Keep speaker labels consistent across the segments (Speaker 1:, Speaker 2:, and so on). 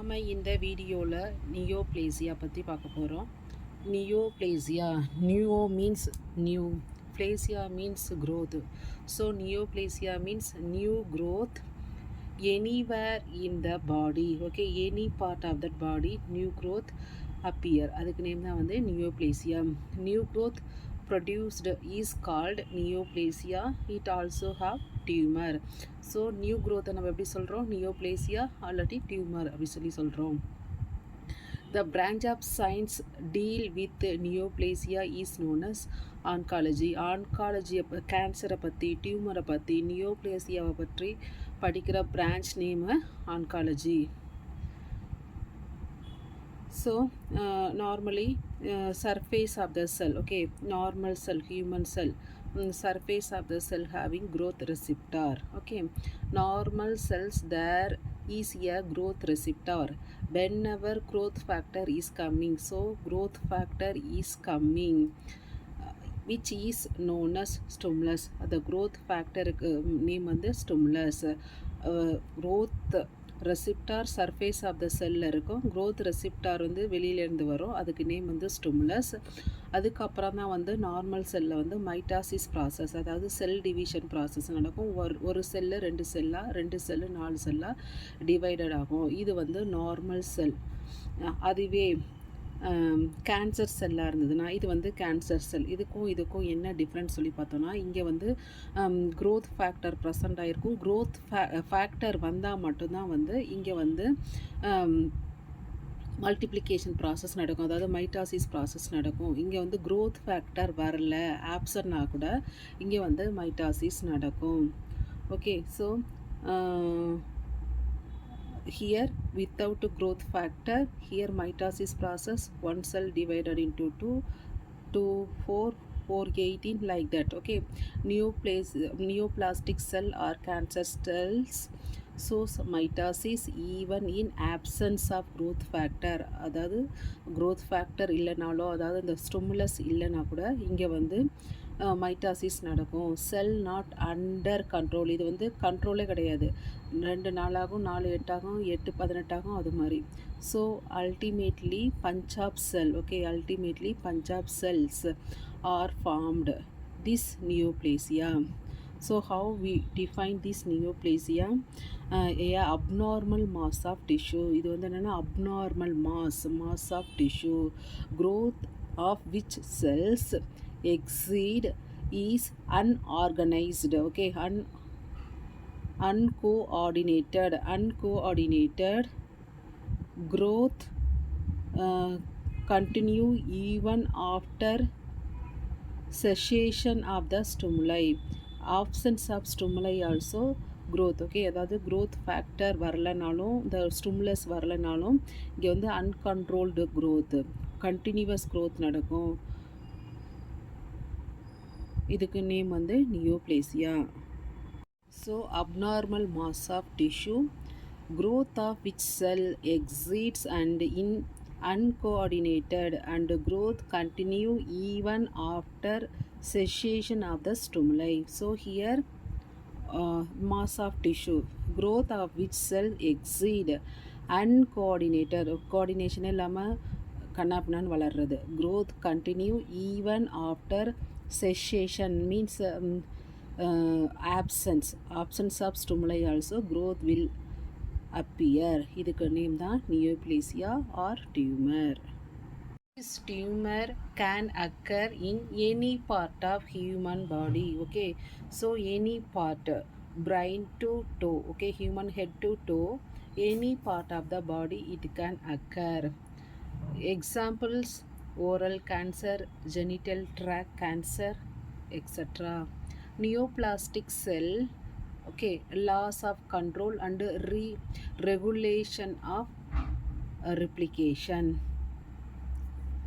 Speaker 1: நாம் இந்த வீடியோவில் நியோப்ளேசியா பற்றி பார்க்க போகிறோம். Neoplasia, neo means new, plasia means growth. So neoplasia means new growth anywhere in the body. Okay, any part of that body new growth appear. அதுக்கு name தான் வந்து neoplasia. New growth produced is called neoplasia. It also have tumor. So new growth நம்ம எப்படி சொல்கிறோம்? நியோப்ளேசியா already tumour அப்படி சொல்கிறோம். The branch of science deal with neoplasia is known as oncology. Oncology கேன்சரை பற்றி, டியூமரை பற்றி, நியோப்ளேசியாவை பற்றி படிக்கிற branch name oncology. So normally surface of the cell, okay, normal cell, human cell, surface of the cell having growth receptor. Okay, normal cells there is a growth receptor. Whenever growth factor is coming, so growth factor is coming, which is known as stimulus. The growth factor name வந்து stimulus. growth receptor surface of the செல்லில் இருக்கும். Growth ரெசிப்டார் வந்து வெளியிலேருந்து வரும், அதுக்கு name வந்து stimulus. அதுக்கப்புறம் தான் வந்து நார்மல் செல்லில் வந்து மைட்டாசிஸ் ப்ராசஸ், அதாவது செல் டிவிஷன் ப்ராசஸ் நடக்கும். ஒரு செல்லு 2 செல்லாக, 2 செல்லு 4 செல்லாக டிவைடட் ஆகும். இது வந்து நார்மல் செல். அதுவே கேன்சர் செல்லாக இருந்ததுன்னா இது வந்து கேன்சர் செல். இதுக்கும் என்ன டிஃப்ரென்ஸ் சொல்லி பார்த்தோன்னா, இங்கே வந்து க்ரோத் ஃபேக்டர் ப்ரெசண்ட் ஆகிருக்கும். க்ரோத் ஃபேக்டர் வந்தால் மட்டும்தான் வந்து இங்கே வந்து மல்டிப்ளிகேஷன் ப்ராசஸ் நடக்கும், அதாவது மைட்டாசிஸ் ப்ராசஸ் நடக்கும். இங்கே வந்து க்ரோத் ஃபேக்டர் வரல, ஆப்சன்னா கூட இங்கே வந்து மைட்டாசிஸ் நடக்கும். Okay, so here without growth factor, here mitosis process, one cell divided into 2, 4, 18 like that. Okay, neoplastic cell or cancer cells shows mitosis even in absence of growth factor. அதாவது growth factor இல்லைனாலோ, அதாவது இந்த stimulus இல்லைனா கூட இங்கே வந்து mitosis நடக்கும். செல் not under control, இது வந்து கண்ட்ரோலே கிடையாது. 2 நாளாகும், 4 8 ஆகும், 8 18 ஆகும், அது மாதிரி. So ultimately bunch of cell, okay, ultimately bunch of cells are formed. This neoplasia. So how we define this neoplasia? A abnormal mass of tissue. இது வந்து என்னென்னா abnormal mass of tissue, growth of which cells exceed is unorganized. Okay, uncoordinated growth continue even after cessation of the stimuli. Absence of stimuli also growth. Okay, அதாவது growth factor வரலனாலும், இந்த stimulus வரலனாலும் இங்கே வந்து uncontrolled growth, continuous growth நடக்கும். இதுக்கு name வந்து neoplasia. So abnormal mass of tissue, growth of which cell exceeds and in uncoordinated and growth continue even after cessation of the stimuli. So here mass of tissue, growth of which cell exceed uncoordinated, coordination இல்லாமல் கண்ணாப்பினான்னு வளர்றது. growth continue even after cessation means absence of stimuli also growth will appear. இதுக்கு name தான் neoplasia or tumour. This tumor can occur in any part of human body. Okay, so any part, brain to toe, okay, human head to toe, any part of the body it can occur. Examples: oral cancer, genital tract cancer, etc. Neoplastic cell, okay, loss of control and regulation of replication.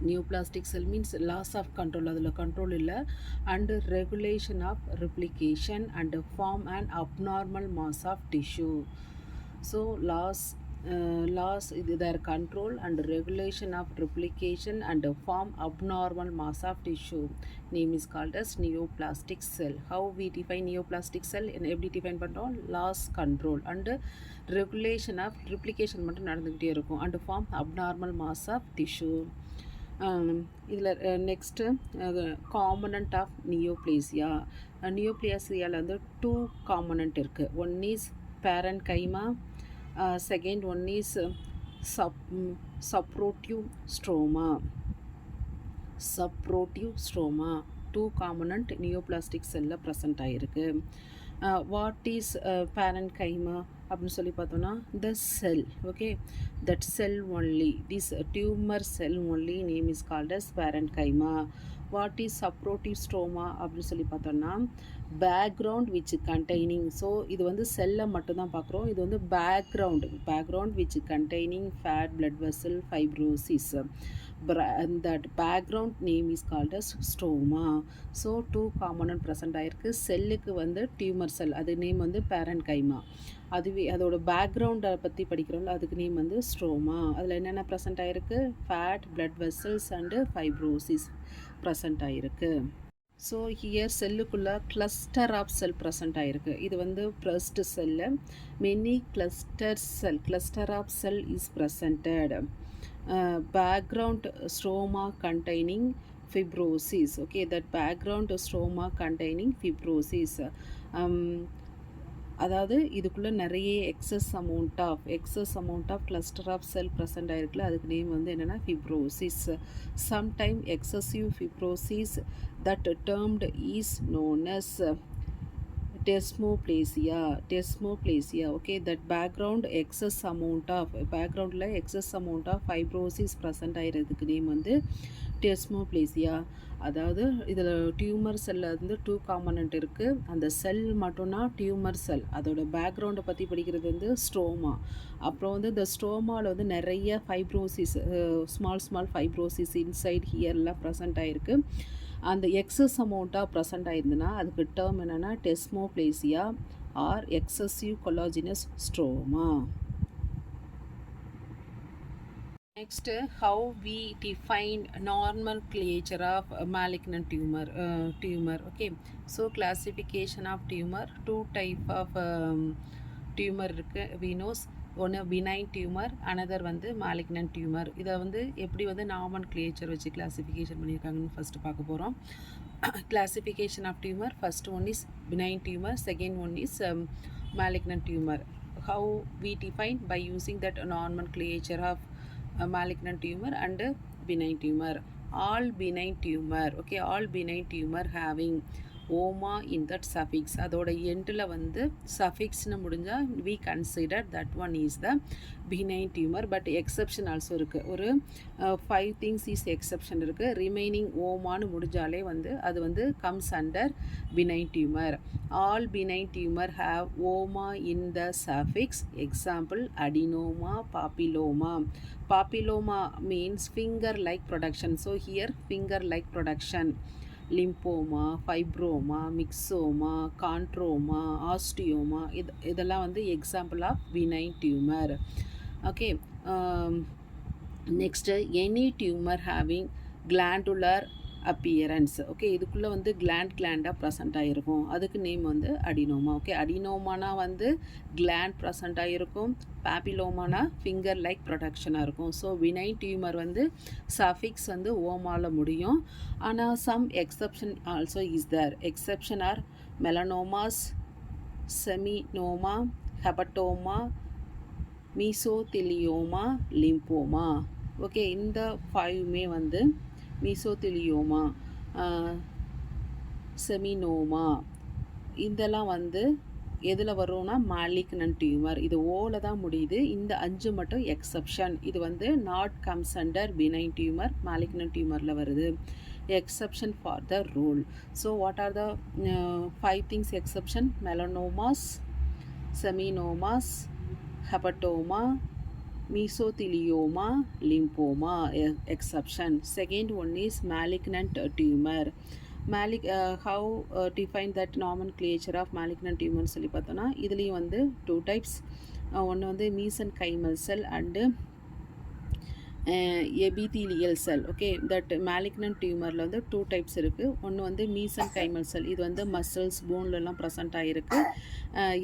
Speaker 1: Neoplastic cell means loss of control, அதில் control இல்லை, and regulation of replication and form an abnormal mass of tissue. So loss Laws their control and regulation of replication and form abnormal mass of tissue name is called as neoplastic cell. How we define neoplastic cell in எப்படி define பண்ணுறோம்? Loss control and regulation of replication மட்டும் நடந்துக்கிட்டே இருக்கும் and form abnormal mass of tissue. இதில் next component of neoplasia. நியோப்ளேசியாவில் வந்து 2 component இருக்குது. One is parenchyma, second one is supportive stroma. Two component neoplastic செல்லில் ப்ரெசண்ட் ஆகிருக்கு. வாட் இஸ் பேரன்கைமா அப்படின்னு சொல்லி பார்த்தோன்னா the cell, okay, that cell only, this tumour cell only name is called as parenchyma. What is supportive stroma அப்படின்னு சொல்லி பார்த்தோன்னா background which containing. So இது வந்து செல்லை மட்டும்தான் பார்க்குறோம். இது வந்து background which containing fat, blood vessel, fibrosis. that background name is called as stroma. So 2 component present ஆயிருக்கு. செல்லுக்கு வந்து டியூமர் செல், அது நேம் வந்து பேரன்கைமா. அதுவே அதோட பேக்ரவுண்டை பற்றி படிக்கிறோம்ல, அதுக்கு நேம் வந்து ஸ்ட்ரோமா. அதில் என்னென்ன ப்ரெசென்ட் ஆகிருக்கு? Fat, blood vessels and fibrosis present ஆகிருக்கு. ஸோ ஹியர் செல்லுக்குள்ளே கிளஸ்டர் ஆஃப் செல் ப்ரெசென்ட் ஆகிருக்கு. இது வந்து breast cell. Many cluster of cell is presented. Background stroma containing fibrosis. Okay, that background stroma containing fibrosis. அதாவது இதுக்குள்ளே நிறைய excess amount of cluster of cell present ஆகிருக்குல்ல, அதுக்கு name வந்து என்னென்னா fibrosis. Sometime excessive fibrosis that termed is known as desmoplasia. Okay, that background excess amount of fibrosis present ஆகிறதுக்கு name வந்து desmoplasia. அதாவது இதில் டியூமர் செல்லில் வந்து 2 காம்பனண்ட் இருக்குது. அந்த செல் மட்டும்னா டியூமர் செல், அதோட பேக்ரவுண்டை பற்றி படிக்கிறது வந்து ஸ்ட்ரோமா. அப்புறம் வந்து இந்த ஸ்ட்ரோமாவில் வந்து நிறைய ஃபைப்ரோசிஸ், ஸ்மால் ஃபைப்ரோசிஸ் இன்சைட் ஹியர்லாம் ப்ரெசென்ட் ஆகிருக்கு. அந்த எக்ஸஸ் அமௌண்ட்டாக ப்ரெசென்ட் ஆயிருந்துன்னா அதுக்கு டேர்ம் என்னென்னா desmoplasia or excessive collagenous stroma. Next, how we define nomenclature of malignant tumor. Okay, so classification of tumor, 2 type of tumor இருக்கு. we knows ஒன்று benign tumor, another வந்து malignant tumor. இதை வந்து எப்படி வந்து nomenclature வச்சு கிளாசிஃபிகேஷன் பண்ணியிருக்காங்கன்னு ஃபஸ்ட்டு பார்க்க போகிறோம். Classification of tumor, first one is benign tumor, second one is malignant tumor. How we define? By using that nomenclature of malignant tumor and benign tumor. All benign tumor, okay, all benign tumor having ஓமா in that suffix, அதோட எண்டில் வந்து சஃபிக்ஸ்னு முடிஞ்சால் we consider that one is the benign tumor. But exception also இருக்குது. ஒரு 5 things is exception இருக்குது. Remaining ஓமான்னு முடிஞ்சாலே வந்து அது வந்து comes under benign tumor. All benign tumor have ஓமா in the suffix. Example, adenoma, papilloma. Papilloma means finger-like production. So here finger-like production. Lymphoma, fibroma, myxoma, chondroma, osteoma, இதெல்லாம் வந்து example of benign tumor. Okay, next any tumour having glandular appearance. Okay, இதுக்குள்ளே வந்து கிளாண்டாக present ஆகிருக்கும், அதுக்கு name வந்து adenoma. Okay, அடினோமானா வந்து gland present ஆகிருக்கும், பேபிலோமானா finger like ப்ரொடக்ஷனாக இருக்கும். ஸோ benign டியூமர் வந்து சஃபிக்ஸ் வந்து ஓமாவில் முடியும். ஆனால் some exception also is there. Exception are melanomas, seminoma, hepatoma, mesothelioma, lymphoma. Okay, இந்த 5மே வந்து மீசோத்திலியோமா, செமினோமா, இதெல்லாம் வந்து எதில் வரும்னா malignant tumor. இது ஓல தான் முடியுது. இந்த 5 மட்டும் எக்ஸப்ஷன். இது வந்து not comes under benign tumor, malignant tumorல வருது. Exception for the rule. So what are the 5 things exception? melanomas, seminomas, hepatoma, mesothelioma, lymphoma, exception. Second one is malignant tumor. How define that nomenclature of malignant tumor சொல்லி பார்த்தோன்னா இதுலேயும் வந்து 2 types. ஒன்று வந்து mesenchymal cell and epithelial cell. Okay, that malignant tumorல வந்து 2 types இருக்குது. ஒன்று வந்து mesenchymal cell, இது வந்து muscles போன்லலாம் ப்ரெசண்ட் ஆகிருக்கு.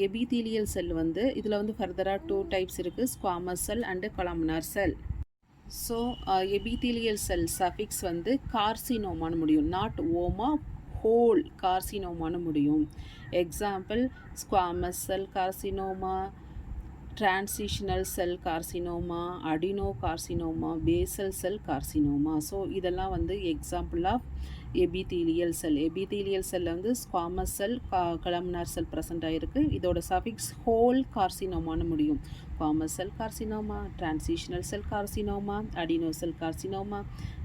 Speaker 1: epithelial cell வந்து இதில் வந்து ஃபர்தராக 2 types இருக்குது, squamous cell and columnar cell. So epithelial cell suffix வந்து கார்சினோமான்னு முடியும், நாட் ஓமா, ஹோல் கார்சினோமான்னு முடியும். Example squamous cell carcinoma, transitional cell carcinoma, adenocarcinoma, basal cell carcinoma. So இதெல்லாம் வந்து example of epithelial cell. epithelial cell வந்து squamous cell, columnar cell present ஆகிருக்கு. இதோட suffix whole கார்சினோமான்னு முடியும். squamous cell carcinoma, transitional cell carcinoma, adeno cell carcinoma,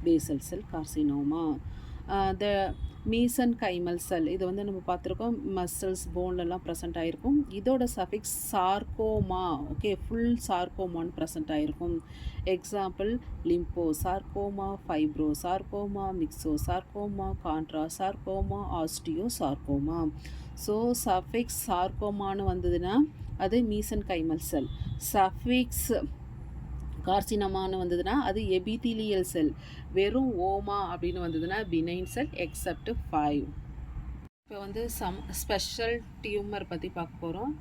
Speaker 1: basal cell carcinoma. The மீசன்கைமல் செல் இது வந்து நம்ம பார்த்துருக்கோம், மசில்ஸ் போன்லலாம் ப்ரெசண்ட் ஆகிருக்கும். இதோட சஃபிக்ஸ் சார்கோமா. ஓகே, ஃபுல் சார்கோமான்னு ப்ரெசண்ட் ஆகிருக்கும். Example lymphosarcoma, fibrosarcoma, myxosarcoma, chondrosarcoma, osteosarcoma. So suffix சார்கோமான்னு வந்ததுன்னா அது மீசன்கைமல் செல். சஃபிக்ஸ் கார்சினமான்னு வந்ததுன்னா அது எபிதீலியல் செல். வெறும் ஓமா அப்படின்னு வந்ததுன்னா பினைன் செல் எக்ஸப்ட் 5. இப்போ வந்து சம் ஸ்பெஷல் டியூமர் பற்றி பார்க்க போகிறோம்.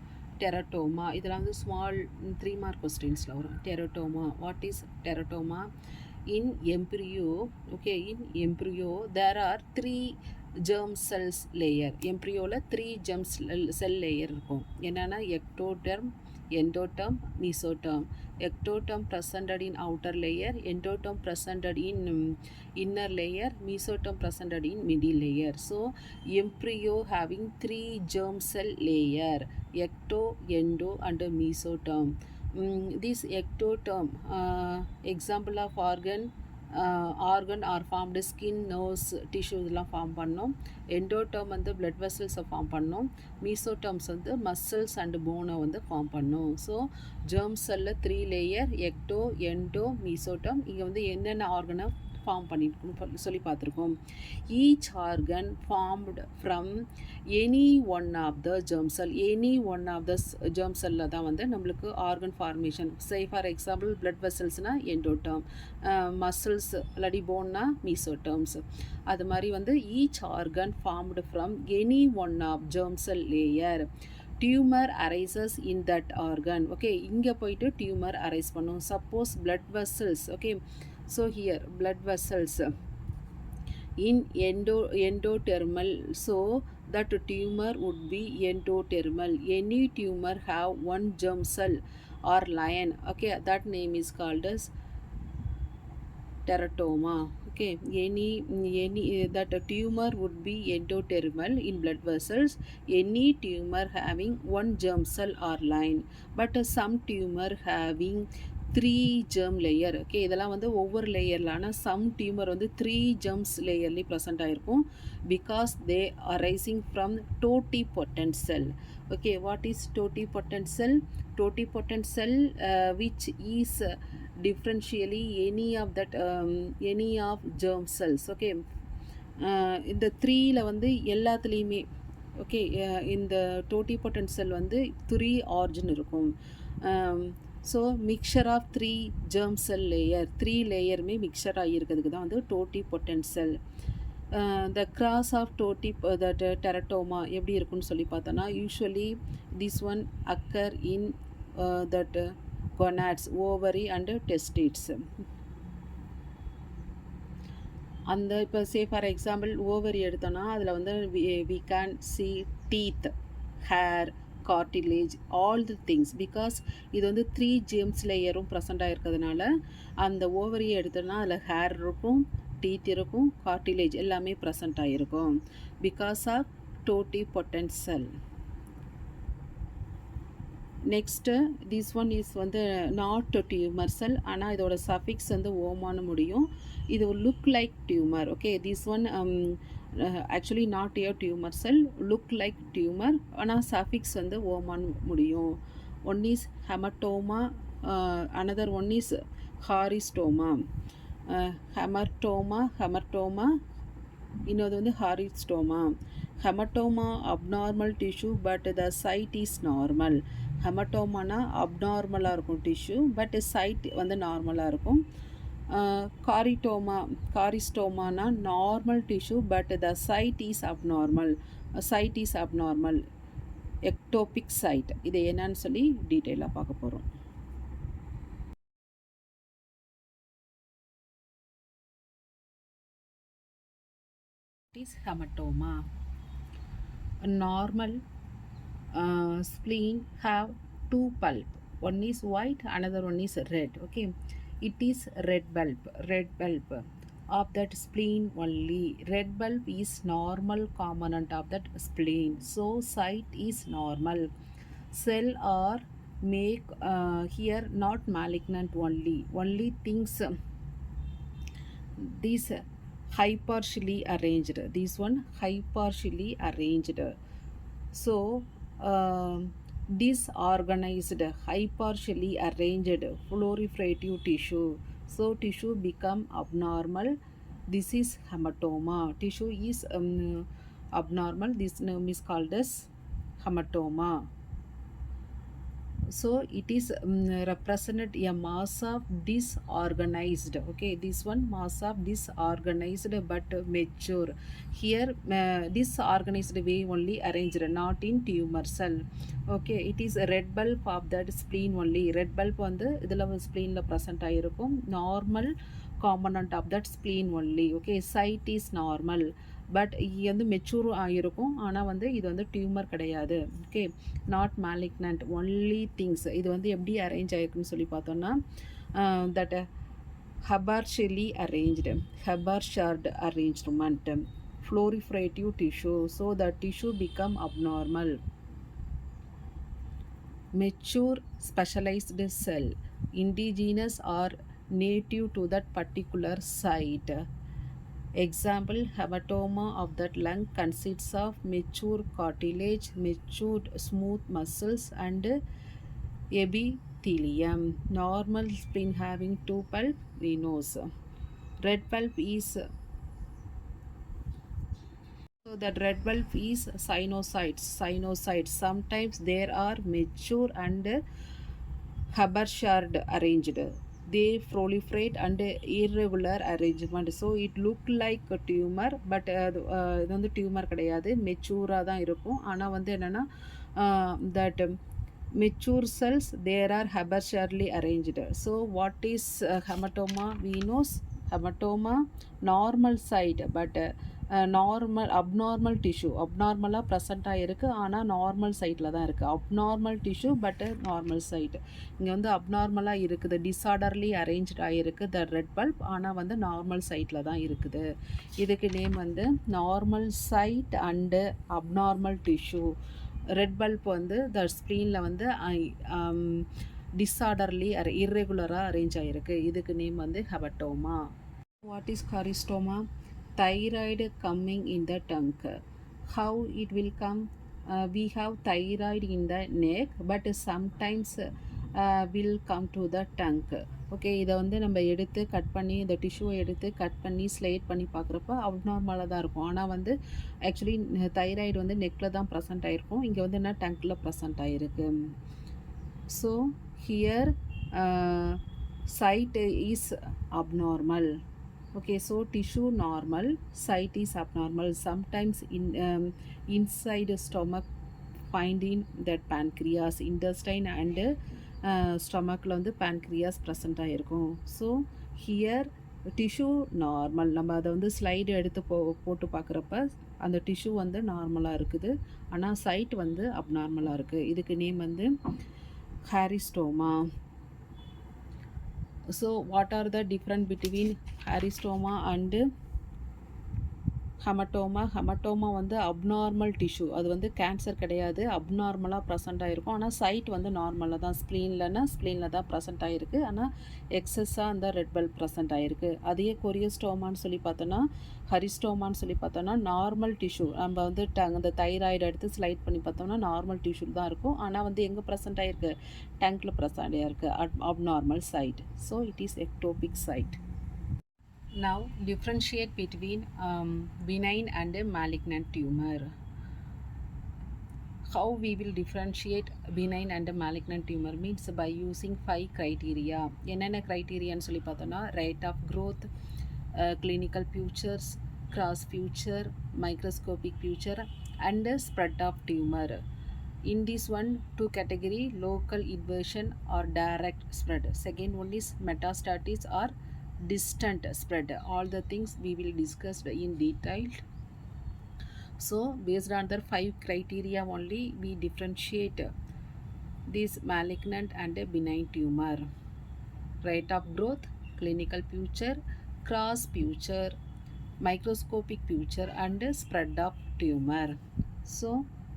Speaker 1: டெரட்டோமா, இதெல்லாம் வந்து ஸ்மால் 3 மார்க் கொஸ்டின்ஸில் வரும். Teratoma, what is teratoma? In embryo, okay, in embryo there are 3 germ cells layer. எம்ப்ரியோவில் 3 germ cell layer இருக்கும். என்னென்னா ectoderm, endoderm, mesoderm. Ectoderm presented in outer layer, endoderm presented in inner layer, mesoderm presented in middle layer. So embryo having 3 germ cell layer, ecto, endo and mesoderm. This ectoderm, example of organ are formed skin, nerves, tissue இதெல்லாம் form பண்ணோம். Endoderm வந்து blood வெசல்ஸை form பண்ணோம். மீசோடர்ம்ஸ் வந்து muscles and போனை வந்து form பண்ணோம். So germ செல்லில் 3 layer, ecto, endo, mesoderm. இங்கே வந்து என்னென்ன ஆர்கனை ஃபார்ம் பண்ணியிருக்கணும் சொல்லி பார்த்துருக்கோம். Each organ formed from any one of the germ cell. Any one of the germ செல்லில் தான் வந்து நம்மளுக்கு organ formation. Say for example blood வெசல்ஸ்னால் எண்டோடர்ம், மசில்ஸ் இல்லாடி போன்னா மீசோடர்ம்ஸ். அது மாதிரி வந்து each organ formed from any one of germ cell layer. Tumour arises in that organ. Okay, இங்கே போயிட்டு டியூமர் அரைஸ் பண்ணும். Suppose blood vessels, okay, so here blood vessels in endodermal, so that tumor would be endodermal. Any tumor have one germ cell or lion, okay, that name is called as teratoma. Okay, any that a tumor would be endodermal in blood vessels. Any tumor having one germ cell or line, but some tumor having 3 germ layer. Okay, இதெல்லாம் வந்து ஒவ்வொரு லேயரில். ஆனால் some tumour வந்து 3 germs லேயர்லேயும் present ஆகிருக்கும். Because they arising from totipotent cell. Okay, what is totipotent cell? Totipotent cell which is differentially any of germ cells. Okay, இந்த 3ல் வந்து எல்லாத்துலேயுமே, ஓகே, இந்த டோட்டிபொட்டன்ட் செல் வந்து 3 ஆர்ஜின் இருக்கும். So mixture of 3 germ cell layer, 3 லேயருமே மிக்சர் ஆகியிருக்கிறதுக்கு தான் வந்து totipotent cell. The gross of that teratoma எப்படி இருக்குன்னு சொல்லி பார்த்தோன்னா, usually this one occur in that gonads, ovary and testes. அந்த இப்போ சே ஃபார் எக்ஸாம்பிள் ஓவரி எடுத்தோன்னா அதில் வந்து we can see teeth, hair, cartilage, all the things. Because இது வந்து 3 germs லேயரும் ப்ரெசண்ட் ஆகிருக்கிறதுனால அந்த ஓவரியை எடுத்தோன்னா அதில் ஹேர் இருக்கும், டீத் இருக்கும், கார்டிலேஜ் எல்லாமே ப்ரெசண்ட் ஆகிருக்கும். Because of totipotent cell. Next this one is வந்து நாட் டியூமர் செல், ஆனால் இதோட சஃபிக்ஸ் வந்து ஓமான்னு முடியும். இது look like tumour. Okay, this one actually not a tumour cell, look like tumour, ஆனால் சஃபிக்ஸ் வந்து ஓமான்னு முடியும். One is haematoma, another one is choristoma. Haematoma இன்னொரு வந்து choristoma. Haematoma abnormal tissue but the site is normal. ஹெமட்டோமானா அப்நார்மலாக இருக்கும் tissue, but site வந்து நார்மலாக இருக்கும். காரிட்டோமா காரிஸ்டோமானா normal tissue, but the site is abnormal. Site is abnormal. Ectopic site. இது என்னன்னு சொல்லி டீட்டெயிலாக பார்க்க போகிறோம். Is hematoma. A normal spleen have two pulp. One is white, another one is red. Okay, it is red bulb of that spleen only. Red bulb is normal component of that spleen, so site is normal. Cell are make here not malignant only things. These hypartially arranged, this one hypartially arranged. So disorganized, hypartially arranged proliferative tissue, so tissue become abnormal. This is hematoma. Tissue is abnormal. This name is called as hematoma. So it is represented a mass of disorganized. Okay, this one mass of disorganized but mature. Here disorganized way only arranged, not in tumor cell. Okay, it is a red bulb of that spleen only. Red bulb வந்து இதில் spleen ல present ஆயிருக்கும். Normal component of that spleen only. Okay, site is normal, but இது வந்து mature ஆகிருக்கும், ஆனால் வந்து இது வந்து டியூமர் கிடையாது. Okay, not malignant only things. இது வந்து எப்படி அரேஞ்ச் ஆகிருக்குன்னு சொல்லி பார்த்தோன்னா, that haphazardly arranged, haphazard arrangement, proliferative tissue, so the tissue become abnormal. Mature specialized cell, indigenous or native to that particular site. Example, hematoma of that lung consists of mature cartilage, matured smooth muscles and epithelium. Normal spleen having two pulp, venous. Red pulp is, so that red bulb is sinusoids. Sometimes there are mature and Habershard arranged. They proliferate and irregular arrangement. So it look like a tumor, but இது வந்து tumour கிடையாது, மெச்சூராக தான் இருக்கும். ஆனால் வந்து என்னென்னா that mature cells there are habershardly arranged. So what is hematoma? Venous hematoma, normal site, but normal abnormal tissue, அப்நார்மலாக present ஆகிருக்கு, ஆனால் நார்மல் சைட்டில் தான் இருக்குது. Abnormal tissue but normal site. இங்கே வந்து அப்நார்மலாக இருக்குது, டிஸார்டர்லி அரேஞ்ச் ஆகிருக்கு த ரெட் பல்ப், ஆனால் வந்து நார்மல் சைட்டில் தான் இருக்குது. இதுக்கு நேம் வந்து normal site and abnormal tissue. Red pulp வந்து த ஸ்க்ரீனில் வந்து டிஸார்டர்லி இர்ரெகுலராக அரேஞ்ச் ஆகிருக்கு. இதுக்கு நேம் வந்து hepatoma. What is choristoma? Thyroid coming in the tongue. How it will come? We have thyroid in the neck, but sometimes will come to the tongue. Okay, இதை வந்து நம்ம எடுத்து கட் பண்ணி, இந்த டிஷ்யூவை எடுத்து கட் பண்ணி ஸ்லைட் பண்ணி பார்க்குறப்ப அப்நார்மலாக தான் இருக்கும். ஆனால் வந்து ஆக்சுவலி தைராய்டு வந்து நெக்கில் தான் ப்ரெசென்ட் ஆகிருக்கும், இங்கே வந்து என்ன டங்கில் ப்ரெசென்ட் ஆகிருக்கு. So here site is abnormal. Okay, so tissue normal, site is abnormal. Sometimes inside stomach finding that pancreas, intestine and ஸ்டொமக்கில் வந்து pancreas present ஆகிருக்கும். So here tissue normal. நம்ம அதை வந்து ஸ்லைடு எடுத்து போட்டு பார்க்குறப்ப அந்த டிஷ்யூ வந்து நார்மலாக இருக்குது, ஆனால் சைட் வந்து அப்நார்மலாக இருக்குது. இதுக்கு நேம் வந்து ஹாரிஸ்டோமா. So what are the difference between hairstoma and haematoma? Haematoma வந்து அப்நார்மல் டிஷ்யூ, அது வந்து கேன்சர் கிடையாது, அப்நார்மலாக ப்ரெசென்ட் ஆகிருக்கும். ஆனால் சைட் வந்து நார்மலாக தான், ஸ்க்ரீனில் தான் ப்ரெசென்ட் ஆகிருக்கு, ஆனால் எக்ஸஸாக அந்த ரெட் பல்ப் ப்ரெசென்ட் ஆகிருக்கு. அதே கொரியோஸ்டோமான்னு சொல்லி பார்த்தோன்னா, ஹரிஸ்டோமான்னு சொல்லி பார்த்தோன்னா நார்மல் டிஷ்யூ. நம்ம வந்து அந்த தைராய்டு எடுத்து ஸ்லைட் பண்ணி பார்த்தோம்னா நார்மல் டிஷ்யூ தான் இருக்கும், ஆனால் வந்து எங்கே ப்ரெசென்ட் ஆகிருக்கு? டங்கில் ப்ரெசென்ட் ஆகிருக்கு, abnormal site. So it is ectopic site. Now differentiate between benign and malignant tumor. how we will differentiate benign and malignant tumor means by using 5 criteria. என்னென்ன criteria-ன்னு சொல்லி பார்த்தோன்னா rate of growth, clinical features, cross feature, microscopic feature and spread of tumor. In this one, two category, local invasion or direct spread. Second one is metastasis or distant spread. All the things we will discuss in detail. So based on the 5 criteria only we differentiate this malignant and a benign tumor. Rate of growth, clinical feature, cross feature, microscopic feature and spread of tumor. So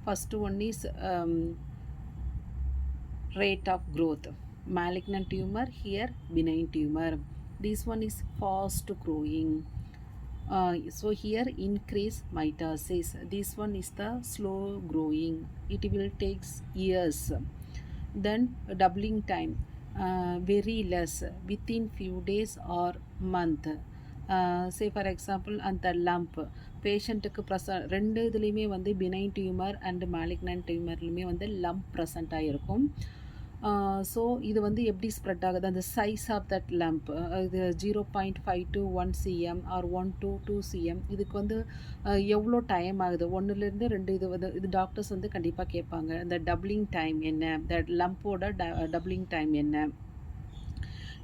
Speaker 1: first one is rate of growth. Malignant tumor, here benign tumor. This one is fast growing. So here increase mitosis. This one is the slow growing. It will take years. Then doubling time, very less, within few days or month. Say for example அந்த lump பேஷண்ட்டுக்கு ரெண்டு இதுலேயுமே வந்து பினைன் tumour and malignant டியூமர்லையுமே வந்து lump present ஆகிருக்கும். So இது வந்து எப்படி ஸ்ப்ரெட் ஆகுது, அந்த சைஸ் ஆஃப் தட் லம்ப் இது 0.5 to 1 cm R 1 to 2 cm. இதுக்கு வந்து எவ்வளோ டைம் ஆகுது, ஒன்றுலேருந்து ரெண்டு இது வந்து இது டாக்டர்ஸ் வந்து கண்டிப்பாக கேட்பாங்க. இந்த டபுளிங் டைம் என்ன, இந்த லம்போட டபுளிங் டைம் என்ன.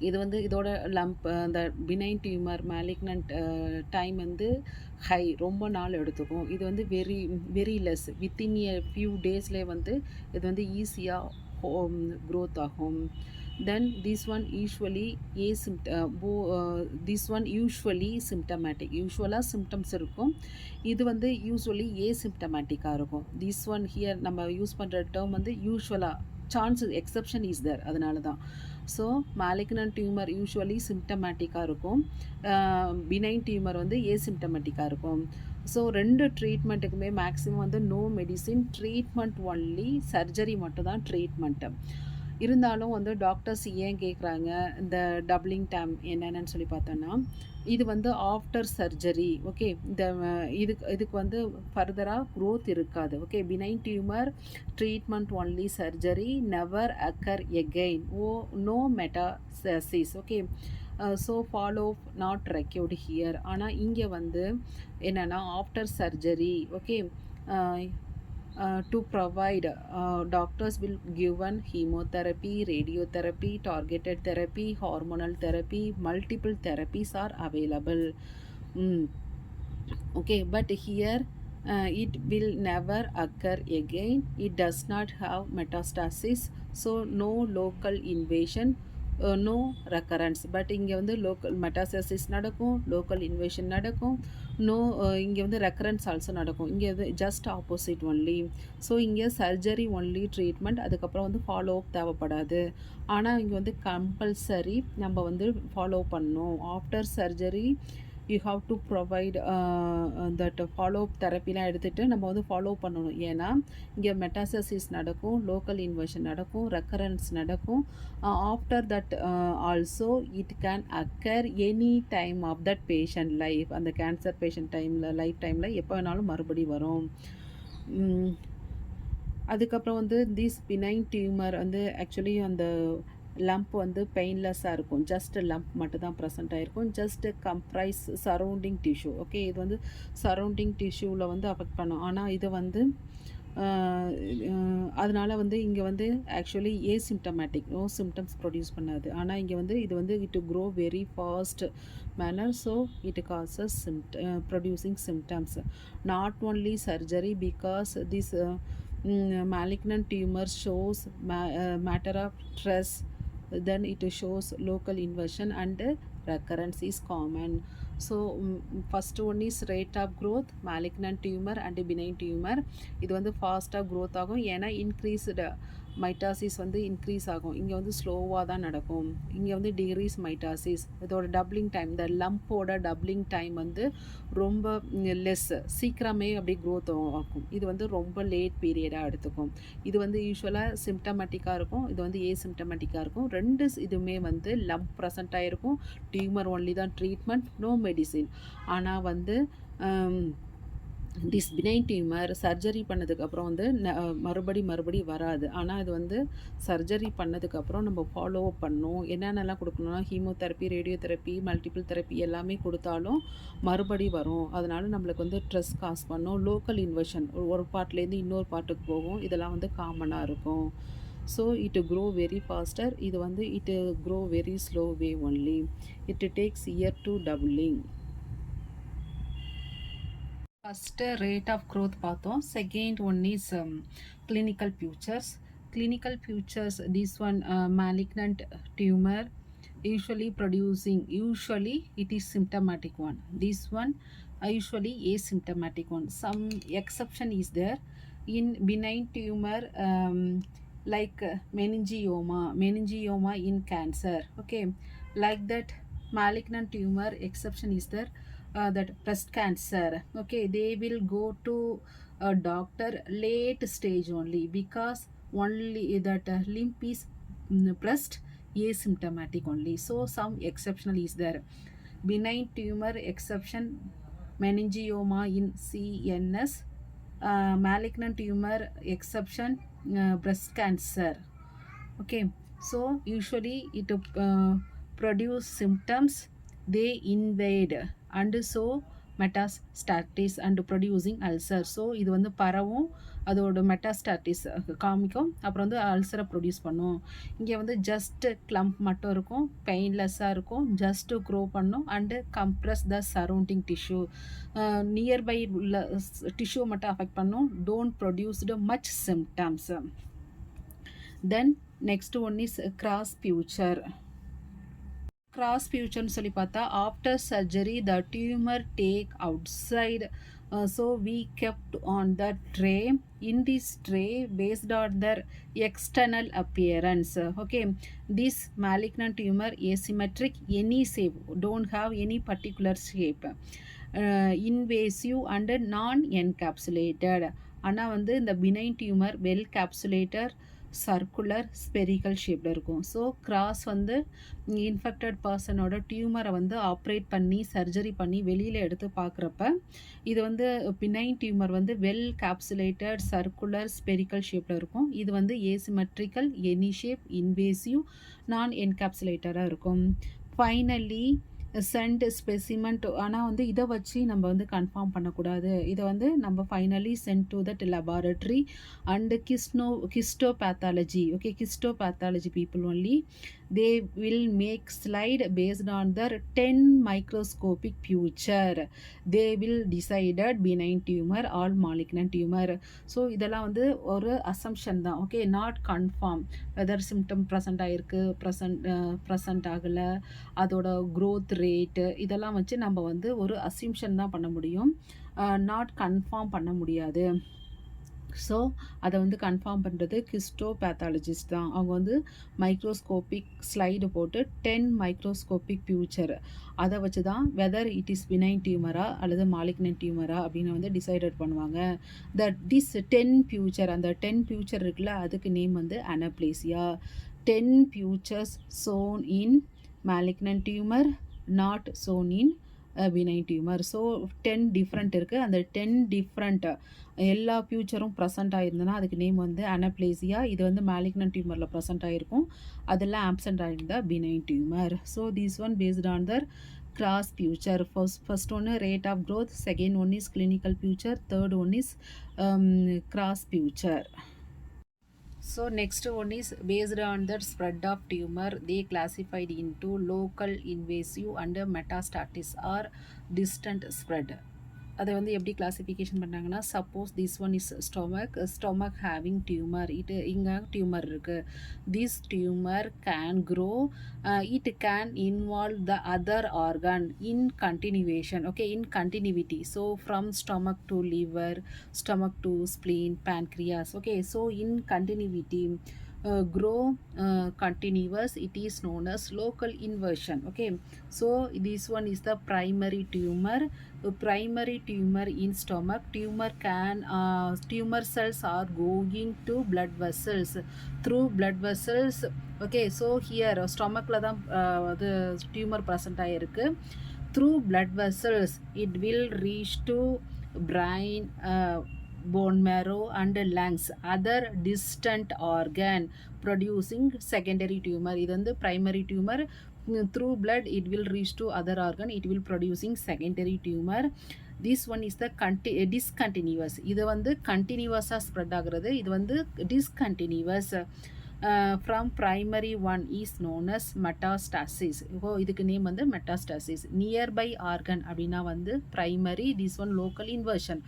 Speaker 1: இது வந்து இதோட லம்ப் அந்த பினைன் டியூமர் மேலிக்னன்ட் டைம் வந்து ஹை, ரொம்ப நாள் எடுத்துக்கும். இது வந்து very less, within a few டேஸ்லேயே வந்து இது வந்து ஈஸியாக growth ஆகும். Then this one usually symptomatic. யூஸ்வலாக சிம்டம்ஸ் இருக்கும். இது வந்து யூஸ்வலி ஏசிம்டமேட்டிக்காக இருக்கும். திஸ் ஒன் ஹியர் நம்ம யூஸ் பண்ணுற டேர்ம் வந்து யூஸ்வலாக, சான்சஸ் எக்ஸப்ஷன் இஸ் தேர், அதனால தான். ஸோ மேலிக்னன்ட் டியூமர் யூஸ்வலி சிம்டமேட்டிக்காக இருக்கும், பினைன் டியூமர் வந்து ஏசிம்டமேட்டிக்காக இருக்கும். ஸோ ரெண்டு ட்ரீட்மெண்ட்டுக்குமே மேக்ஸிமம் வந்து no medicine, treatment only, surgery மட்டும் தான் ட்ரீட்மெண்ட்டு. இருந்தாலும் வந்து டாக்டர்ஸ் ஏன் கேட்குறாங்க இந்த டபுளிங் டைம் என்னென்னு சொல்லி பார்த்தோன்னா, இது வந்து ஆஃப்டர் சர்ஜரி. ஓகே, இந்த இதுக்கு வந்து ஃபர்தராக க்ரோத் இருக்காது. Okay, benign tumour treatment only, surgery never occur again. No metastasis. Okay, so follow not required here. ஆனால் இங்கே வந்து என்னென்னா after surgery. Okay, to provide, doctors will given chemotherapy, radiotherapy, targeted therapy, hormonal therapy, multiple therapies are available. Okay, but here it will never occur again. It does not have metastasis, so no local invasion, no recurrence. But இங்கே வந்து local மெட்டாஸ்டசிஸ் நடக்கும், local invasion நடக்கும், no இங்கே வந்து recurrence also நடக்கும். இங்கே வந்து just opposite only. So இங்கே சர்ஜரி ஒன்லி ட்ரீட்மெண்ட், அதுக்கப்புறம் வந்து ஃபாலோ அப் தேவைப்படாது. ஆனால் இங்கே வந்து கம்பல்சரி நம்ம வந்து ஃபாலோ பண்ணணும். After surgery you have to provide that follow up தெரப்பிலாம் எடுத்துகிட்டு நம்ம வந்து ஃபாலோ பண்ணணும். ஏன்னா இங்கே மெட்டாஸ்டசிஸ் நடக்கும், லோக்கல் இன்வர்ஷன் நடக்கும், ரெக்கரன்ஸ் நடக்கும். After that also it can occur any time of that patient life. அந்த கேன்சர் பேஷண்ட் டைமில் லைஃப் டைமில் எப்போ வேணாலும் மறுபடி வரும். அதுக்கப்புறம் வந்து திஸ் பினைன் டியூமர் வந்து ஆக்சுவலி அந்த லம்ப் வந்து பெயின்லெஸ்ஸாக இருக்கும். ஜஸ்ட் லம்ப் மட்டும் தான் ப்ரெசென்ட் ஆகிருக்கும். Just comprise surrounding tissue. Okay, இது வந்து சரௌண்டிங் டிஷ்யூவில் வந்து அஃபெக்ட் பண்ணும். ஆனால் இது வந்து அதனால் வந்து இங்கே வந்து actually asymptomatic, no symptoms produce பண்ணாது. ஆனால் இங்கே வந்து இது வந்து it grow very fast manner, so it causes producing symptoms. Not only surgery, because this malignant tumor shows matter of stress, then it shows local inversion and recurrence is common. So first one is rate of growth, malignant tumor and benign tumor. இது வந்து ஃபாஸ்ட்டாக growth ஆகும், ஏன்னா increased mitosis வந்து increase ஆகும். இங்கே வந்து ஸ்லோவாக தான் நடக்கும். இங்கே வந்து டிக்ரீஸ் மைட்டாசிஸ். இதோட டப்ளிங் டைம், இந்த லம்போட டப்ளிங் டைம் வந்து ரொம்ப லெஸ், சீக்கிரமே அப்படி க்ரோத் ஆகும். இது வந்து ரொம்ப லேட் பீரியடாக எடுத்துக்கும். இது வந்து யூஸ்வலாக சிம்டமேட்டிக்காக இருக்கும், இது வந்து ஏசிம்டமேட்டிக்காக இருக்கும். ரெண்டு இதுவுமே வந்து லம்ப் ப்ரெசென்ட் ஆகிருக்கும். டியூமர் ஒன்லி தான் ட்ரீட்மெண்ட், நோ மெடிசின். ஆனால் வந்து திஸ் பினைன் டியூமர் சர்ஜரி பண்ணதுக்கப்புறம் வந்து மறுபடி வராது. ஆனால் இது வந்து சர்ஜரி பண்ணதுக்கப்புறம் நம்ம ஃபாலோ அப் பண்ணணும். என்னென்னலாம் கொடுக்கணும்னா ஹீமோதெரப்பி, ரேடியோதெரப்பி, மல்டிபிள் தெரப்பி எல்லாமே கொடுத்தாலும் மறுபடி வரும். அதனால் நம்மளுக்கு வந்து ஸ்ட்ரெஸ் காஸ் பண்ணும். லோக்கல் இன்வர்ஷன் ஒரு பார்ட்லேருந்து இன்னொரு பார்ட்டுக்கு போகும். இதெல்லாம் வந்து காமனாக இருக்கும். So it grow very faster. இது வந்து it grow very slow way only. It takes year to doubling. First rate of growth பார்த்தோம். Second one is clinical features. Clinical features, this one malignant tumor usually it is symptomatic one. This one usually asymptomatic one. Some exception is there in benign tumor, like meningioma in cancer. Okay, like that malignant tumor exception is there, that breast cancer. Okay, they will go to a doctor late stage only, because only that lymph is breast asymptomatic only. So some exceptional is there. Benign tumor exception, meningioma in CNS, malignant tumor exception, breast cancer. Okay, so usually it produce symptoms, they invade and so metastasis and producing ulcer. So இது வந்து பரவும், அதோட மெட்டாஸ்டாட்டிஸ் காமிக்கும், அப்புறம் வந்து அல்சரை produce பண்ணும். இங்கே வந்து ஜஸ்ட் கிளம்ப் மட்டும் இருக்கும், பெயின்லெஸ்ஸாக இருக்கும், ஜஸ்ட் க்ரோ பண்ணும் and compress the surrounding tissue. Nearby உள்ள டிஷ்யூ மட்டும் அஃபெக்ட் பண்ணும், don't produced much symptoms. Then next one is gross feature. Gross ஃபியூச்சர்னு சொல்லி பார்த்தா after surgery the tumour take outside. So we kept on the tray. In this tray, based on their external appearance, okay, this malignant tumor asymmetric, any shape, don't have any particular shape, invasive and non-encapsulated. ஆனால் வந்து இந்த benign tumour well capsulated circular spherical ஷேப்பில் இருக்கும். So gross வந்து infected பர்சனோட டியூமரை வந்து operate பண்ணி சர்ஜரி பண்ணி வெளியில் எடுத்து பார்க்குறப்ப இது வந்து பினைன் டியூமர் வந்து வெல் கேப்சுலேட்டட் சர்க்குலர் ஸ்பெரிக்கல் ஷேப்பில் இருக்கும். இது வந்து asymmetrical, any shape, invasive, non என்கேப்சுலேட்டராக இருக்கும். Finally sent specimen. ஆனால் வந்து இதை வச்சு நம்ம வந்து கன்ஃபார்ம் பண்ணக்கூடாது. இதை வந்து நம்ம finally send to that laboratory and histopathology. Okay, histopathology people only, they will make slide based on their 10 microscopic picture. They will decided benign tumor or malignant tumor. So இதெல்லாம் வந்து ஒரு அசம்ஷன் தான். Okay, not confirm whether symptom present ஆகிருக்கு, present ஆகலை, அதோட growth rate, இதெல்லாம் வச்சு நம்ம வந்து ஒரு அசம்ஷன் தான் பண்ண முடியும், நாட் கன்ஃபார்ம் பண்ண முடியாது. ஸோ அதை வந்து கன்ஃபார்ம் பண்ணுறது கிஸ்டோபேத்தாலஜிஸ்ட் தான். அவங்க வந்து மைக்ரோஸ்கோபிக் ஸ்லைடு போட்டு 10 மைக்ரோஸ்கோபிக் ஃபியூச்சர் அதை வச்சு தான் வெதர் இட் இஸ் பினைன் டியூமரா அல்லது மாலிக்னன்ட் டியூமரா அப்படின்னு வந்து டிசைடட் பண்ணுவாங்க. திஸ் 10 ஃபியூச்சர், அந்த 10 ஃபியூச்சர் இருக்குல்ல, அதுக்கு நேம் வந்து anaplasia. 10 features shown in malignant tumor, not shown in benign tumour. So 10 different இருக்குது. அந்த 10 டிஃப்ரெண்ட் எல்லா ஃபியூச்சரும் ப்ரெசென்ட் ஆகிருந்ததுன்னா அதுக்கு நேம் வந்து அனப்ளேசியா. இது வந்து மேலிக்னன்ட் டியூமரில் ப்ரெசென்ட் ஆகிருக்கும், அதெல்லாம் ஆப்சென்ட் ஆகிருந்தா benign tumour. So this one based on the gross feature. First ஒன்று rate of growth, second one is clinical feature, third one is gross feature. So next one is based on the spread of tumor, they classified into local, invasive and metastasis or distant spread. அதை வந்து எப்படி classification பண்ணாங்கன்னா, suppose this one is stomach having tumour, இங்கே tumour இருக்குது, this tumour can grow, it can involve the other organ in continuation. Okay, in continuity. So from stomach to liver, stomach to spleen, pancreas. Okay, so in continuity, grow continuous, it is known as local inversion. Okay, so this one is the primary tumor. Primary tumor in stomach, tumor cells are going to blood vessels, through blood vessels. Okay, so here stomachல தான் அது tumour present ஆகிருக்கு. through blood vessels it will reach to brain, bone marrow and lungs, other distant organ producing secondary tumor. இது வந்து primary tumor. Through blood it will reach to other organ, it will producing secondary tumor. This one is the discontinuous. இது வந்து continuous spread ஆகிறது, இது வந்து discontinuous. From primary one is known as metastasis. இப்போ இதுக்கு name வந்து metastasis. Nearby organ அப்படின்னா வந்து primary, this one local inversion.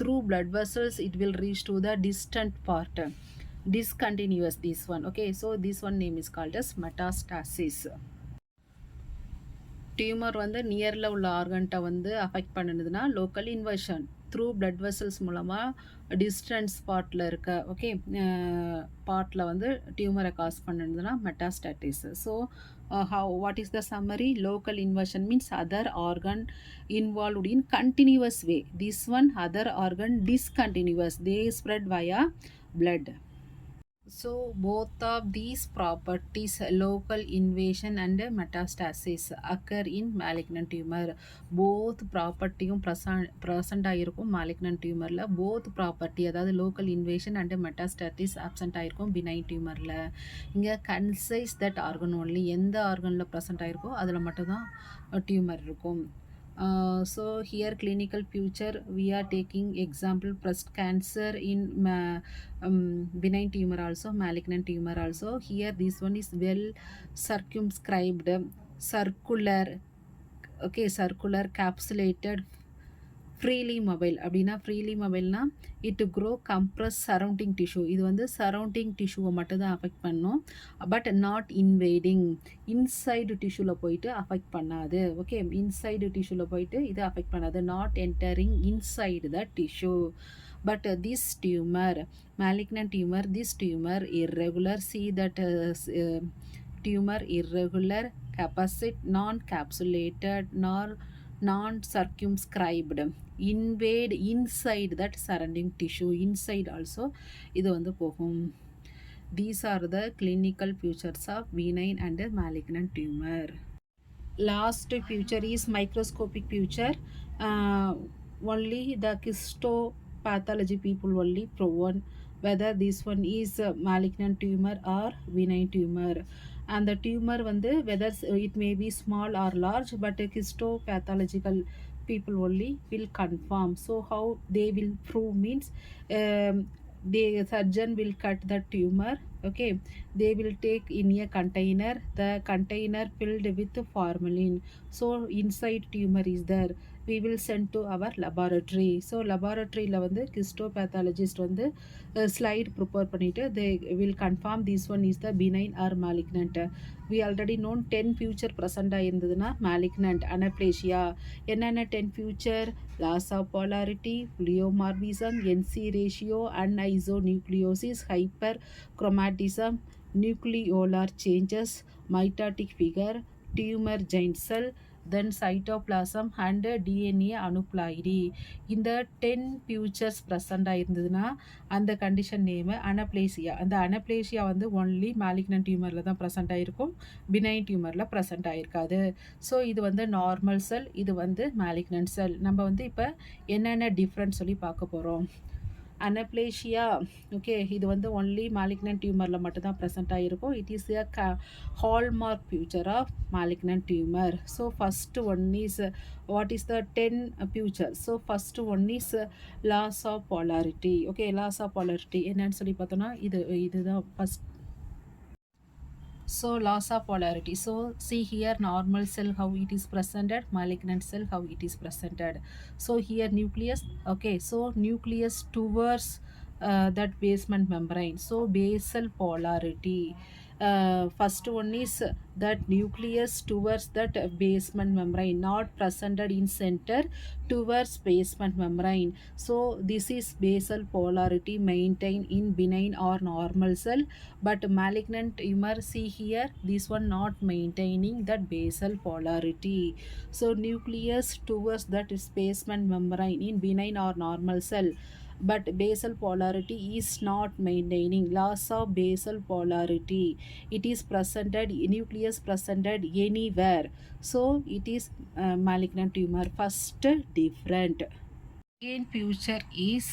Speaker 1: Through blood vessels it will reach to the distant part. Discontinuous, this one. Okay, so this one name is called as metastasis. Tumour வந்து நியரில் உள்ள ஆர்கன்ட்டை வந்து affect பண்ணுதுன்னா local invasion. Through blood vessels மூலமாக distance பார்ட்டில் இருக்க okay பார்ட்டில் வந்து டியூமரை காஸ் பண்ணுதுன்னா metastasis. So what is the summary? Local invasion means other organ involved in continuous way. This one other organ discontinuous, they spread via blood. So both of these properties, local invasion and metastasis, occur in malignant tumor. Both propertyயும் present ஆயிருக்கும் malignant tumorல. Both property அதாவது local invasion and metastasis absent ஆயிருக்கும் benign tumorல. இங்கே concise that organ only, எந்த organல present ஆயிருக்கோ அதில் மட்டும்தான் tumor இருக்கும். So here clinical picture we are taking example breast cancer in benign tumor also, malignant tumor also. Here this one is well circumscribed, circular, okay, circular capsulated, freely mobile. அப்படின்னா freely மொபைல்னா it grow compress surrounding tissue. இது வந்து surrounding டிஷ்யூவை மட்டும் தான் affect பண்ணும், but not invading. Inside டிஷ்யூவில் போயிட்டு அஃபெக்ட் பண்ணாது. ஓகே, இன்சைடு டிஷ்யூவில் போயிட்டு இது அஃபெக்ட் பண்ணாது, not entering inside the tissue. But this tumor, malignant tumor, this tumor irregular, see that tumor irregular, capacit, non-capsulated, nor non-circumscribed, invade inside that surrounding tissue, inside also இது வந்து போகும். These are the clinical features of benign and malignant tumor. Last feature is microscopic feature. Only the histopathology people only proven whether this one is malignant tumor or benign tumor. And the tumor வந்து whether it may be small or large, but histopathological people only will confirm. So how they will prove means the surgeon will cut the tumor. Okay, they will take in a container, the container filled with formalin. So inside tumor is there, we will send to our laboratory. So laboratoryல வந்து histopathologist வந்து slide prepare பண்ணிட்டு they will confirm this one is the benign or malignant. We already known 10 future present ஆயிருந்ததுன்னா malignant. Anaplasia என்னென்ன 10 future? Loss of polarity, pleomorphism, NC ratio, anisonucleosis, hyperchromatism, nucleolar changes, mitotic figure, tumor giant cell, then cytoplasm and DNA aneuploidy. இந்த 10 futures present ஆயிருந்ததுன்னா அந்த condition name அனப்ளேசியா. அந்த அனப்ளேசியா வந்து only malignant டியூமரில் தான் present ஆகிருக்கும், பினைன் டியூமரில் present ஆகிருக்காது. So இது வந்து normal cell, இது வந்து மேலிக்னன்ட் செல். நம்ம வந்து இப்போ என்னென்ன டிஃப்ரெண்ட் சொல்லி பார்க்க போகிறோம். அனப்ளேஷியா ஓகே, இது வந்து ஒன்லி மாலிக்னன்ட் டியூமரில் மட்டும்தான் ப்ரெசென்ட் ஆகிருக்கும். It is a hallmark feature of malignant tumour. So first one is what is the 10 feature. So first one is loss of polarity. Okay, loss of polarity என்னன்னு சொல்லி பார்த்தோன்னா இதுதான் first. So loss of polarity. So see here normal cell how it is presented, malignant cell how it is presented. So here nucleus, okay, so nucleus towards that basement membrane. So basal polarity. First one is that nucleus towards that basement membrane, not presented in center, towards basement membrane. So this is basal polarity maintained in benign or normal cell, but malignant tumor, see here this one not maintaining that basal polarity. So nucleus towards that basement membrane in benign or normal cell, but basal polarity is not maintaining, loss of basal polarity. It is presented, nucleus presented anywhere, so it is malignant tumor. First different. Again future is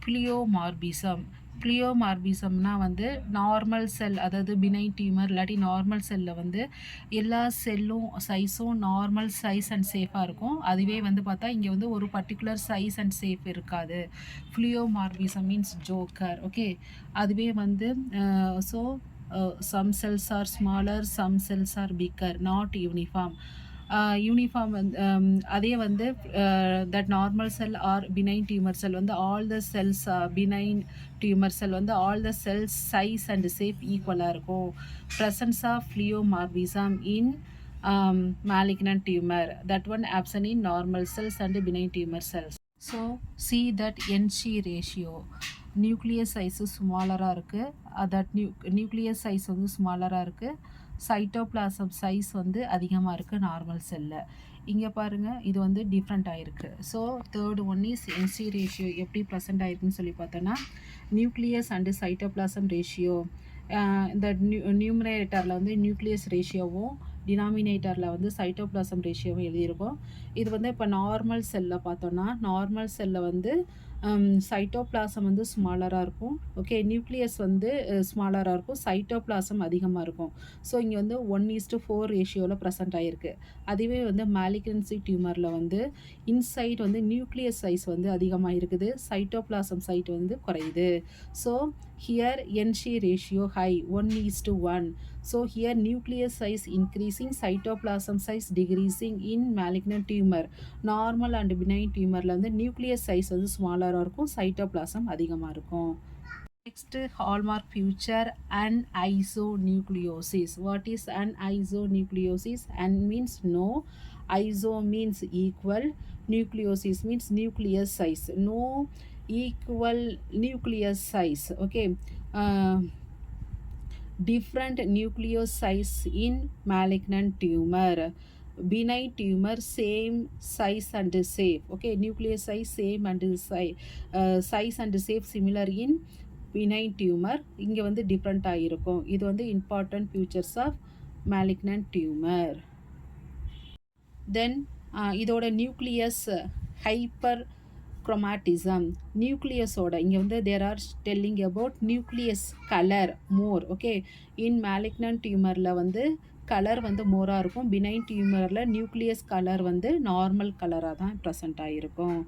Speaker 1: pleomorphism. ப்ளியோமார்பிசம்னா வந்து normal cell, அதாவது பினைன் tumour இல்லாட்டி normal செல்லில் வந்து எல்லா செல்லும் சைஸும் normal size and சேஃபாக இருக்கும். அதுவே வந்து பார்த்தா இங்கே வந்து ஒரு பர்டிகுலர் சைஸ் அண்ட் சேஃப் இருக்காது. ப்ளியோமார்பிசம் மீன்ஸ் ஜோக்கர். ஓகே, அதுவே வந்து so some cells are smaller, some cells are bigger, not uniform. Uniform வந்து அதே வந்து that normal cell or benign tumour cell வந்து all the cells benign tumour cell வந்து all the cells size and shape ஈக்குவலாக இருக்கும். Presence of pleomorphism in malignant tumor, that one absent in normal cells and benign tumor cells. So see that NC ratio, nucleus size ஸ்மாலராக இருக்குது, that nucleus size வந்து ஸ்மாலராக இருக்குது, cytoplasm size வந்து அதிகமாக இருக்குது normal செல்லில். இங்கே பாருங்கள், இது வந்து டிஃப்ரெண்ட் ஆகிருக்கு. So third one is NC ratio எப்படி ப்ரெசென்ட் ஆகிருக்குன்னு சொல்லி பார்த்தோன்னா, நியூக்ளியஸ் அண்டு சைட்டோபிளாசம் ரேஷியோ. இந்த நியூமரேட்டரில் வந்து நியூக்ளியஸ் ரேஷியோவும் டினாமினேட்டரில் வந்து சைட்டோபிளாசம் ரேஷியோவும் எழுதியிருக்கோம். இது வந்து இப்போ நார்மல் செல்லில் பார்த்தோன்னா, நார்மல் செல்லில் வந்து சைட்டோபிளாசம் வந்து ஸ்மாலராக இருக்கும். ஓகே, நியூக்ளியஸ் வந்து ஸ்மாலராக இருக்கும், சைட்டோபிளாசம் அதிகமாக இருக்கும். ஸோ இங்கே வந்து 1:4 ரேஷியோவில் ப்ரெசென்ட் ஆகிருக்கு. அதுவே வந்து மேலிக்னன்சி டியூமரில் வந்து இன்சைட் வந்து நியூக்ளியஸ் சைஸ் வந்து அதிகமாக இருக்குது, சைட்டோபிளாசம் சைட் வந்து குறையுது. So here NC ratio high, 1:1. So here nucleus size increasing, cytoplasm size decreasing in malignant tumor. Normal and benign tumorல வந்து nucleus size வந்து smaller இருக்கும், cytoplasm அதிகமாக இருக்கும். Next hallmark feature, anisonucleosis. What is anisonucleosis? An means no, iso means equal, nucleosis means nucleus size. No equal nucleus size. Okay, different nucleus size in malignant tumor. Benign tumor same size and shape. Okay, nucleus size same and size and shape similar in benign tumor. இங்கே வந்து டிஃப்ரெண்ட்டாக இருக்கும். இது வந்து important features of malignant tumor. தென் இதோட nucleus hyper குரோமாட்டிசம். நியூக்ளியஸோட இங்கே வந்து there are telling about nucleus colour more. Okay, in malignant டியூமரில் வந்து கலர் வந்து மோராக இருக்கும், பினைன் டியூமரில் நியூக்ளியஸ் கலர் வந்து நார்மல் கலராக தான் ப்ரெசென்ட் ஆகிருக்கும்.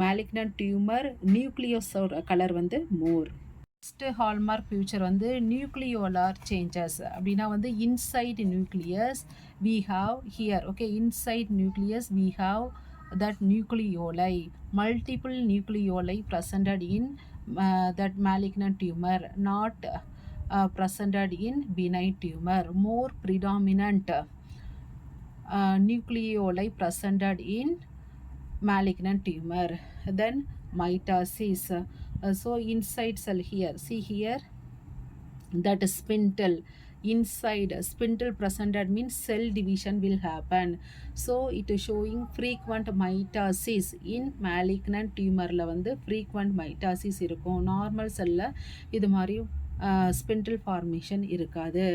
Speaker 1: மேலிக்னன்ட் டியூமர் நியூக்ளியஸோட கலர் வந்து மோர். நெக்ஸ்ட் ஹால்மார்க் ஃபியூச்சர் வந்து நியூக்ளியோலார் சேஞ்சஸ். அப்படின்னா வந்து inside nucleus we have here. Okay, inside nucleus we have that nucleoli, multiple nucleoli presented in that malignant tumor, not presented in benign tumor. More predominant nucleoli presented in malignant tumor. Then mitosis. So inside cell here, see here, that spindle inside, spindle presented means cell division will happen. So it is showing frequent mitosis in malignant tumorல வந்து frequent mitosis இருக்கும். Normal செல்ல இது மாதிரி spindle formation இருக்காது.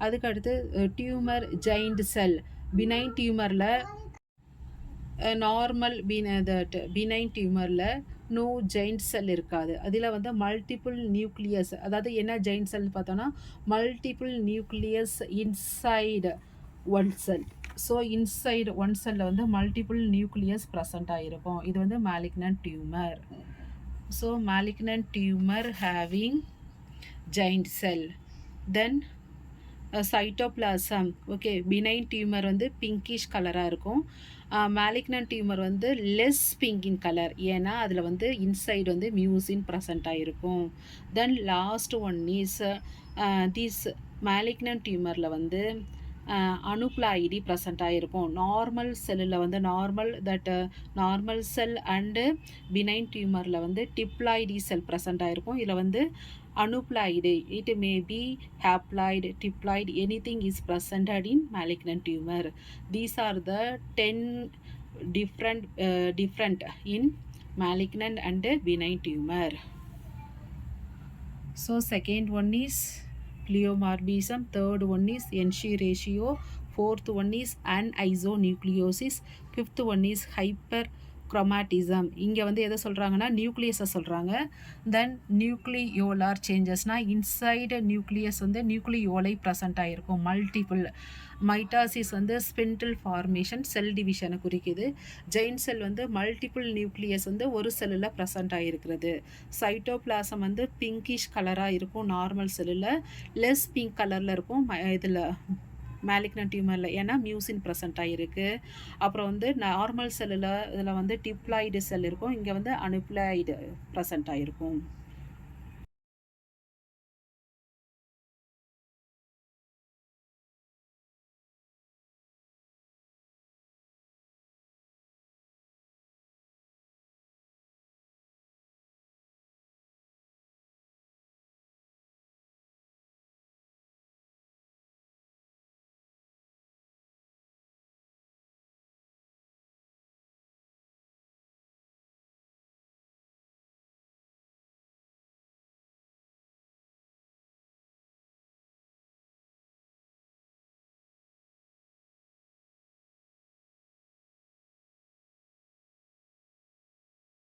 Speaker 1: அதுக்கடுத்து tumour giant cell. Benign டியூமரில் normal benign டியூமரில் நோ ஜெயிண்ட் செல் இருக்காது. அதில் வந்து மல்டிபிள் நியூக்ளியஸ், அதாவது என்ன ஜெயிண்ட் செல் பார்த்தோன்னா multiple nucleus inside one cell. So inside one செல்லில் வந்து மல்டிபிள் நியூக்ளியஸ் ப்ரெசண்ட் ஆகிருக்கும். இது வந்து malignant tumour. So malignant tumour having giant cell. Then cytoplasm. Okay, benign tumour வந்து பிங்கிஷ் கலராக இருக்கும், மேலிக்னன்ட் டியூமர் வந்து லெஸ் பிங்க் இன் கலர், ஏன்னா அதில் வந்து இன்சைடு வந்து மியூசின் ப்ரெசண்ட் ஆகிருக்கும். Then last one is this malignant டியூமரில் வந்து அனுப்ளாய்டி ப்ரெசண்ட் ஆகிருக்கும். நார்மல் செல்லில் வந்து நார்மல் செல் அண்டு பினைன் டியூமரில் வந்து டிப்ளாய்டி செல் ப்ரெசண்ட் ஆகிருக்கும். இதில் வந்து aneuploid, it may be haploid, diploid, anything is presented in malignant tumor. These are the 10 different in malignant and benign tumor. So second one is pleomorphism, third one is NC ratio, fourth one is anisonucleosis, fifth one is hyper குரோமாட்டிசம். இங்கே வந்து எதை சொல்கிறாங்கன்னா நியூக்ளியஸை சொல்கிறாங்க. தென் nucleolar சேஞ்சஸ்னால் inside nucleus வந்து நியூக்ளியோலை present ஆகிருக்கும். Multiple mitosis வந்து spindle formation செல் டிவிஷனை குறிக்குது. ஜெயின் செல் வந்து மல்டிபிள் நியூக்ளியஸ் வந்து ஒரு செல்லில் ப்ரெசண்ட் ஆகிருக்கிறது. சைட்டோபிளாசம் வந்து பிங்கிஷ் கலராக இருக்கும் நார்மல் செல்லில், லெஸ் பிங்க் கலரில் இருக்கும் இதில் மேலிக்னன்ட் டியூமரில், ஏன்னா மியூசின் ப்ரெசண்ட் ஆகிருக்கு. அப்புறம் வந்து நார்மல் செல்லில் இதில் வந்து டிப்ளாய்டு செல் இருக்கும், இங்கே வந்து அனுப்ளாய்டு ப்ரெசண்ட் ஆகிருக்கும்.